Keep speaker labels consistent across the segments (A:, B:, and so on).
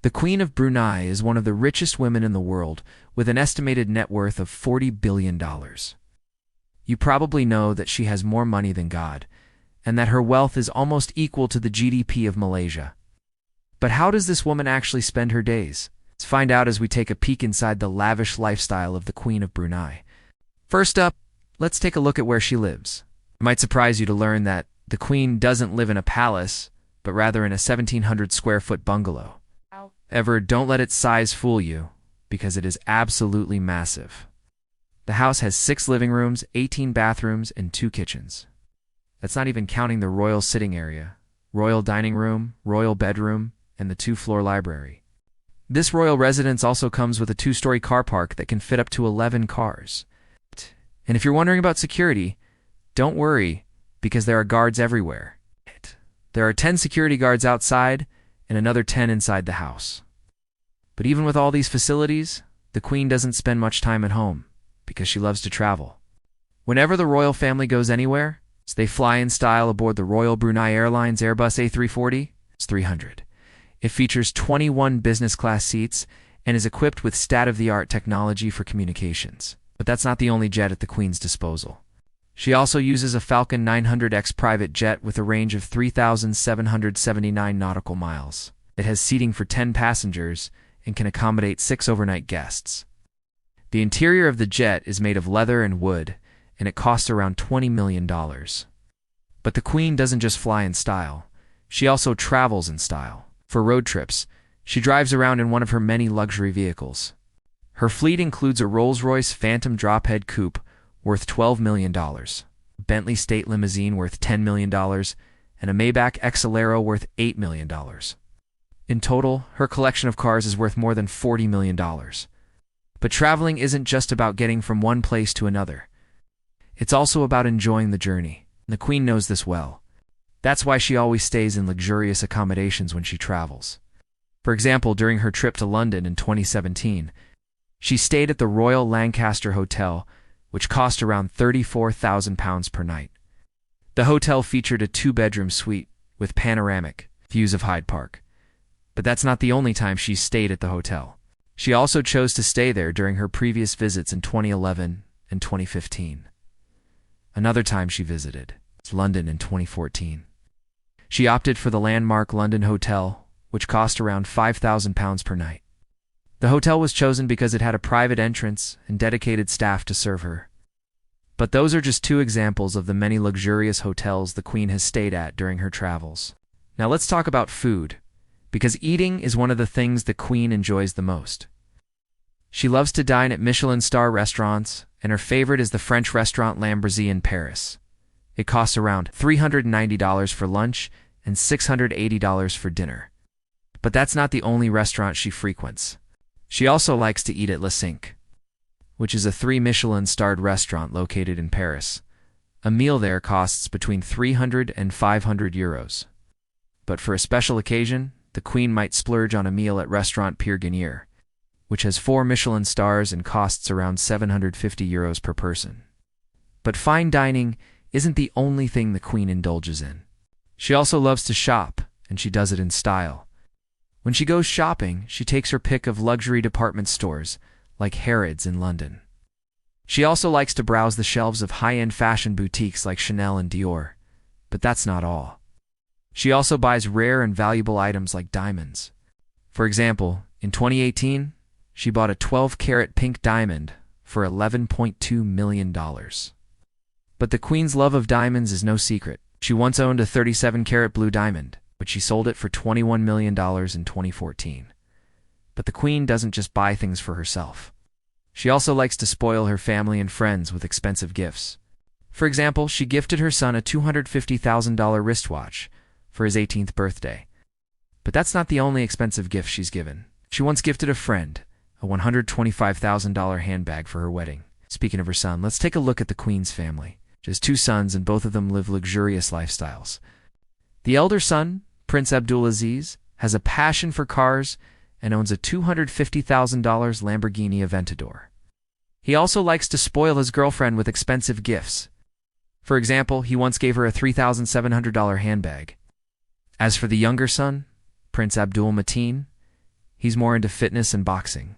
A: The Queen of Brunei is one of the richest women in the world, with an estimated net worth of $40 billion. You probably know that she has more money than God, and that her wealth is almost equal to the GDP of Malaysia. But how does this woman actually spend her days? Let's find out as we take a peek inside the lavish lifestyle of the Queen of Brunei. First up, let's take a look at where she lives. It might surprise you to learn that the Queen doesn't live in a palace, but rather in a 1,700 square foot bungalow. However, don't let its size fool you, because it is absolutely massive. The house has 6 living rooms, 18 bathrooms, and 2 kitchens. That's not even counting the royal sitting area, royal dining room, royal bedroom, and the 2-floor library. This royal residence also comes with a 2-story car park that can fit up to 11 cars. And if you're wondering about security, don't worry, because there are guards everywhere. There are 10 security guards outside and another 10 inside the house. But even with all these facilities, the Queen doesn't spend much time at home, because she loves to travel. Whenever the royal family goes anywhere, they fly in style aboard the Royal Brunei Airlines Airbus A340-300. It features 21 business-class seats and is equipped with state-of-the-art technology for communications. But that's not the only jet at the Queen's disposal. She also uses a Falcon 900X private jet with a range of 3,779 nautical miles. It has seating for 10 passengers and can accommodate 6 overnight guests. The interior of the jet is made of leather and wood, and it costs around $20 million. But the Queen doesn't just fly in style, she also travels in style. For road trips, she drives around in one of her many luxury vehicles. Her fleet includes a Rolls-Royce Phantom Drophead Coupe worth $12 million, a Bentley State Limousine worth $10 million, and a Maybach Exelero worth $8 million. In total, her collection of cars is worth more than $40 million. But traveling isn't just about getting from one place to another. It's also about enjoying the journey, and the Queen knows this well. That's why she always stays in luxurious accommodations when she travels. For example, during her trip to London in 2017, she stayed at the Royal Lancaster Hotel, which cost around £34,000 per night. The hotel featured a 2-bedroom suite with panoramic views of Hyde Park. But that's not the only time she stayed at the hotel. She also chose to stay there during her previous visits in 2011 and 2015. Another time she visited London in 2014. She opted for the landmark London Hotel, which cost around £5,000 per night. The hotel was chosen because it had a private entrance and dedicated staff to serve her. But those are just 2 examples of the many luxurious hotels the Queen has stayed at during her travels. Now let's talk about food, because eating is one of the things the Queen enjoys the most. She loves to dine at Michelin star restaurants, and her favorite is the French restaurant Lambercy in Paris. It costs around $390 for lunch and $680 for dinner. But that's not the only restaurant she frequents. She also likes to eat at Le Cinq, which is a 3 Michelin-starred restaurant located in Paris. A meal there costs between 300 and 500 euros. But for a special occasion, the Queen might splurge on a meal at restaurant Pierre Garnier, which has 4 Michelin stars and costs around 750 euros per person. But fine dining isn't the only thing the Queen indulges in. She also loves to shop, and she does it in style. When she goes shopping, she takes her pick of luxury department stores, like Harrods in London. She also likes to browse the shelves of high-end fashion boutiques like Chanel and Dior. But that's not all. She also buys rare and valuable items like diamonds. For example, in 2018, she bought a 12-carat pink diamond for $11.2 million. But the Queen's love of diamonds is no secret. She once owned a 37-carat blue diamond, but she sold it for $21 million in 2014. But the Queen doesn't just buy things for herself. She also likes to spoil her family and friends with expensive gifts. For example, she gifted her son a $250,000 wristwatch for his 18th birthday. But that's not the only expensive gift she's given. She once gifted a friend a $125,000 handbag for her wedding. Speaking of her son, let's take a look at the Queen's family. She has 2 sons, and both of them live luxurious lifestyles. The elder son, Prince Abdulaziz, has a passion for cars and owns a $250,000 Lamborghini Aventador. He also likes to spoil his girlfriend with expensive gifts. For example, he once gave her a $3,700 handbag. As for the younger son, Prince Abdul Mateen, he's more into fitness and boxing.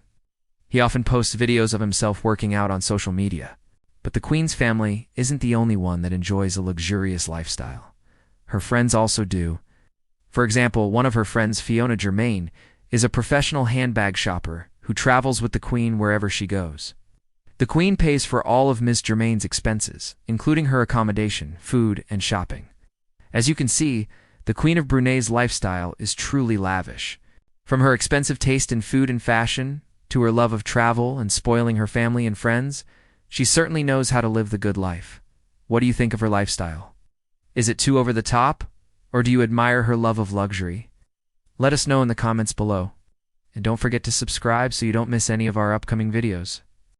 A: He often posts videos of himself working out on social media. But the Queen's family isn't the only one that enjoys a luxurious lifestyle. Her friends also do. For example, one of her friends, Fiona Germain, is a professional handbag shopper who travels with the Queen wherever she goes. The Queen pays for all of Ms. Germain's expenses, including her accommodation, food, and shopping. As you can see, the Queen of Brunei's lifestyle is truly lavish. From her expensive taste in food and fashion, to her love of travel and spoiling her family and friends, she certainly knows how to live the good life. What do you think of her lifestyle? Is it too over the top, or do you admire her love of luxury? Let us know in the comments below. And don't forget to subscribe so you don't miss any of our upcoming videos.